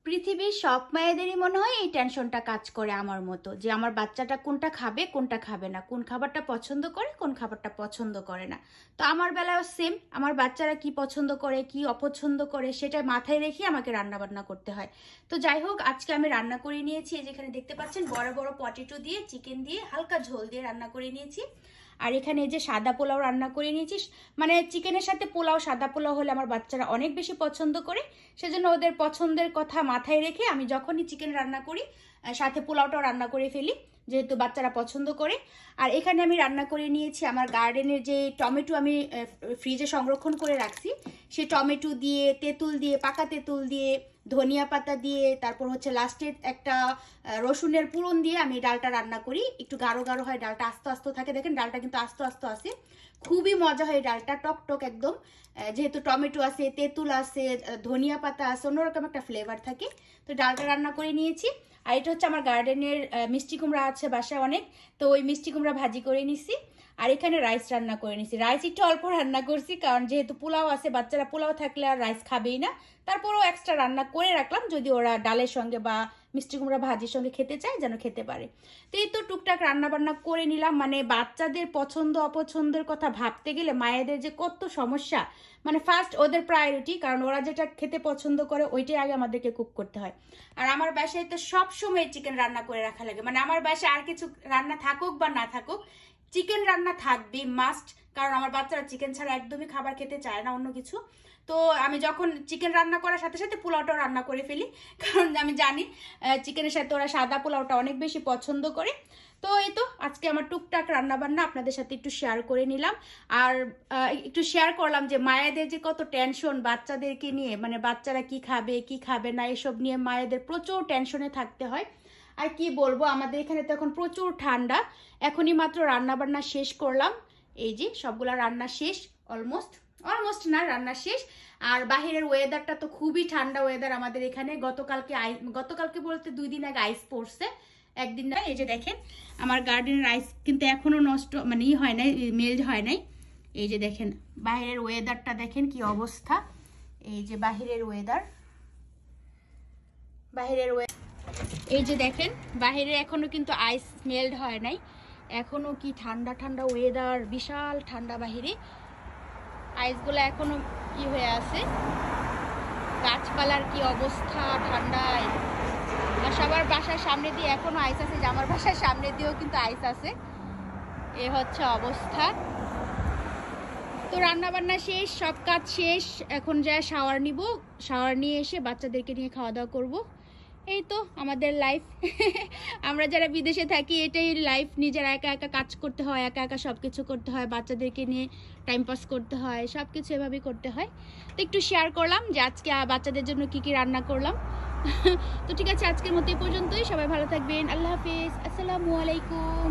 পৃথিবীর সব মায়েদেরই মনে হয় এই টেনশনটা কাজ করে আমার মতো, যে আমার বাচ্চাটা কোনটা খাবে কোনটা খাবে না, কোন খাবারটা পছন্দ করে কোন খাবারটা পছন্দ করে না। তো আমার বেলাও সেম, আমার বাচ্চারা কি পছন্দ করে কি অপছন্দ করে সেটা মাথায় রেখে আমাকে রান্না বান্না করতে হয়। তো যাই হোক, আজকে আমি রান্না করে নিয়েছি, যেখানে দেখতে পাচ্ছেন বড় বড় পটেটো দিয়ে চিকেন দিয়ে হালকা ঝোল দিয়ে রান্না করে নিয়েছি। আর এখানে এই যে সাদা পোলাও রান্না করে নিয়েছিস, মানে চিকেনের সাথে পোলাও, সাদা পোলাও হলে আমার বাচ্চারা অনেক বেশি পছন্দ করে, সেজন্য ওদের পছন্দের কথা মাথায় রেখে আমি যখনই চিকেন রান্না করি সাথে পোলাওটাও রান্না করে ফেলি, যেহেতু বাচ্চারা পছন্দ করে। আর এখানে আমি রান্না করে নিয়েছি আমার গার্ডেনের যে টমেটো আমি ফ্রিজে সংরক্ষণ করে রাখছি, সেই টমেটো দিয়ে, তেঁতুল দিয়ে, পাকা তেঁতুল দিয়ে, ধনিয়া পাতা দিয়ে, তারপর হচ্ছে লাস্টে একটা রসুনের পুরন দিয়ে আমি ডালটা রান্না করি। একটু গাঢ় গাঢ় হয়, ডালটা আস্তে আস্তে থাকে, দেখেন ডালটা কিন্তু আস্তে আস্তে আসে, খুবই মজা হয় ডালটা, টক টক একদম। যেহেতু টমেটো আছে, তেঁতুল আছে, ধনিয়া পাতা আছে, অন্যরকম একটা ফ্লেভার থাকে। তো ডালটা রান্না করে নিয়েছি। আর এটা হচ্ছে আমার গার্ডেনের মিষ্টি কুমড়া আছে বাসায় অনেক, তো ওই মিষ্টি কুমড়া ভাজি করে নিছি। আর এখানে রাইস রান্না করে নিছি, রাইস একটু অল্প রান্না করছি কারণ যেহেতু পোলাও আছে, বাচ্চারা পোলাও থাকলে আর রাইস খাবেই না, তারপরেও এক্সট্রা রান্না করে রাখলাম যদি ওরা ডালের সঙ্গে বা মিষ্টি কুমড়া ভাজির সঙ্গে খেতে চায় যেন খেতে পারে। তো এই তো টুকটাক রান্না বান্না করে নিলাম। মানে বাচ্চাদের পছন্দ অপছন্দের কথা ভাবতে গেলে মায়েদের যে কত সমস্যা, মানে ফার্স্ট ওদের প্রায়োরিটি, কারণ ওরা যেটা খেতে পছন্দ করে ওইটাই আগে আমাদেরকে কুক করতে হয়। আর আমার বাসায় তো সবসময় চিকেন রান্না করে রাখা লাগে, মানে আমার বাসায় আর কিছু রান্না থাকুক বা না থাকুক, চিকেন রান্না থাকবে মাস্ট, কারণ আমার বাচ্চারা চিকেন ছাড়া একদমই খাবার খেতে চায় না অন্য কিছু। তো আমি যখন চিকেন রান্না করার সাথে সাথে পোলাওটাও রান্না করে ফেলি, কারণ আমি জানি চিকেনের সাথে ওরা সাদা পোলাওটা অনেক বেশি পছন্দ করে। তো এই তো আজকে আমার টুকটাক রান্না বান্না আপনাদের সাথে একটু শেয়ার করে নিলাম। আর একটু শেয়ার করলাম যে মায়েদের যে কত টেনশন বাচ্চাদেরকে নিয়ে, মানে বাচ্চারা কি খাবে কি খাবে না এসব নিয়ে মায়েদের প্রচুর টেনশনে থাকতে হয়। আর কি বলবো, আমাদের এখানে তো এখন প্রচুর ঠান্ডা, এখনই মাত্র রান্না বান্না শেষ করলাম, এই যে সবগুলা রান্না শেষ, অলমোস্ট না, রান্না শেষ। আর বাহিরের ওয়েদারটা তো খুবই ঠান্ডা ওয়েদার আমাদের এখানে। গতকালকে বলতে 2 দিন আগে আইস পড়ছে, একদিন না। এই যে দেখেন আমার গার্ডেনের আইস কিন্তু এখনো নষ্ট, মানে হয় নাই, মেল্ট হয় নাই। এই যে দেখেন বাহিরের ওয়েদারটা দেখেন কি অবস্থা, এই যে বাহিরের ওয়েদার, এই যে দেখেন বাহিরে এখনো কিন্তু আইস মেল্ট হয় নাই, এখনো কি ঠান্ডা ঠান্ডা ওয়েদার, বিশাল ঠান্ডা বাহিরে, আইসগুলো এখনো কি হয়ে আছে, গাছপালার কি অবস্থা ঠান্ডায়। আর সবার বাসার সামনে দিয়ে এখনো আইস আছে, যে আমার বাসার সামনে দিয়েও কিন্তু আইস আছে, এ হচ্ছে অবস্থা। তো রান্না বান্না শেষ, সব কাজ শেষ, এখন যা শাওয়ার নিব, শাওয়ার নিয়ে এসে বাচ্চাদেরকে নিয়ে খাওয়া দাওয়া করবো। এই তো আমাদের লাইফ আমরা যারা বিদেশে থাকি এটাই লাইফ, নিজের একা একা কাজ করতে হয়, একা একা সব কিছু করতে হয়, বাচ্চাদেরকে নিয়ে টাইম পাস করতে হয়, সব কিছু এভাবেই করতে হয়। তো একটু শেয়ার করলাম যে আজকে বাচ্চাদের জন্য কি কি রান্না করলাম। তো ঠিক আছে, আজকের মতো এই পর্যন্তই, সবাই ভালো থাকবেন, আল্লাহ হাফিজ, আসসালামু আলাইকুম।